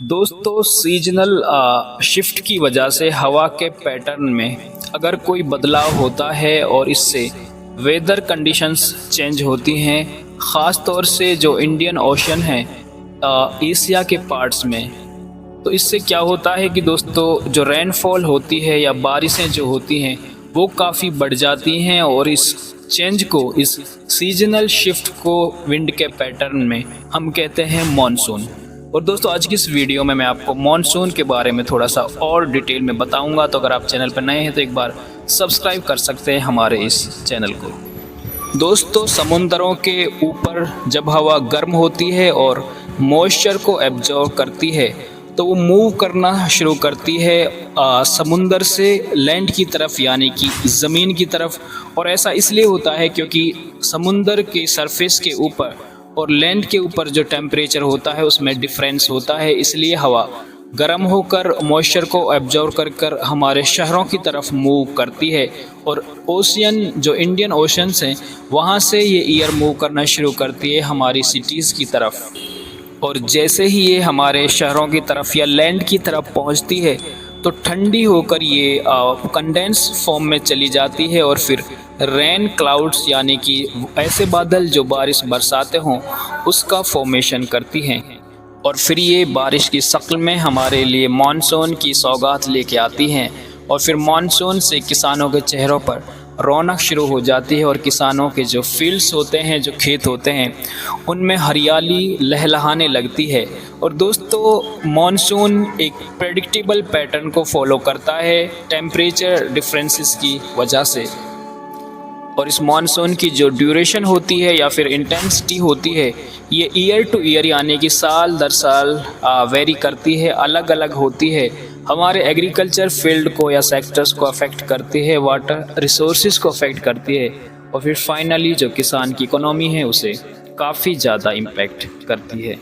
दोस्तों seasonal shift की वजह से हवा के पैटर्न में अगर कोई बदलाव होता है और इससे वेदर कंडीशंस चेंज होती हैं, ख़ास तौर से जो इंडियन ओशन है एशिया के पार्ट्स में, तो इससे क्या होता है कि दोस्तों जो रेनफॉल होती है या बारिशें जो होती हैं वो काफ़ी बढ़ जाती हैं और इस चेंज को, इस सीजनल शिफ्ट को विंड के पैटर्न में हम कहते हैं मॉनसून। और दोस्तों आज की इस वीडियो में मैं आपको मॉनसून के बारे में थोड़ा सा और डिटेल में बताऊंगा। तो अगर आप चैनल पर नए हैं तो एक बार सब्सक्राइब कर सकते हैं हमारे इस चैनल को। दोस्तों समुंदरों के ऊपर जब हवा गर्म होती है और मॉइस्चर को एब्जॉर्ब करती है तो वो मूव करना शुरू करती है समुंदर से लैंड की तरफ, यानी कि ज़मीन की तरफ। और ऐसा इसलिए होता है क्योंकि समुंदर के सरफेस के ऊपर और लैंड के ऊपर जो टेम्परेचर होता है उसमें डिफरेंस होता है, इसलिए हवा गर्म होकर मॉइस्चर को एब्जॉर्ब कर हमारे शहरों की तरफ मूव करती है। और ओशियन, जो इंडियन ओशंस हैं, वहाँ से ये एयर मूव करना शुरू करती है हमारी सिटीज़ की तरफ। और जैसे ही ये हमारे शहरों की तरफ या लैंड की तरफ पहुँचती है तो ठंडी होकर ये कंडेंस फॉर्म में चली जाती है और फिर रेन क्लाउड्स, यानी कि ऐसे बादल जो बारिश बरसाते हों, उसका फॉर्मेशन करती हैं। और फिर ये बारिश की शक्ल में हमारे लिए मानसून की सौगात लेके आती हैं। और फिर मानसून से किसानों के चेहरों पर रौनक शुरू हो जाती है और किसानों के जो फील्ड्स होते हैं, जो खेत होते हैं, उनमें हरियाली लहलहाने लगती है। और दोस्तों मानसून एक प्रेडिक्टेबल पैटर्न को फॉलो करता है टेम्परेचर डिफरेंसेस की वजह से। और इस मानसून की जो ड्यूरेशन होती है या फिर इंटेंसिटी होती है, ये ईयर टू ईयर, यानी कि साल दर साल वेरी करती है, अलग अलग होती है। हमारे एग्रीकल्चर फील्ड को या सेक्टर्स को अफेक्ट करती है, वाटर रिसोर्सेज को अफेक्ट करती है, और फिर फाइनली जो किसान की इकोनॉमी है उसे काफ़ी ज़्यादा इम्पेक्ट करती है।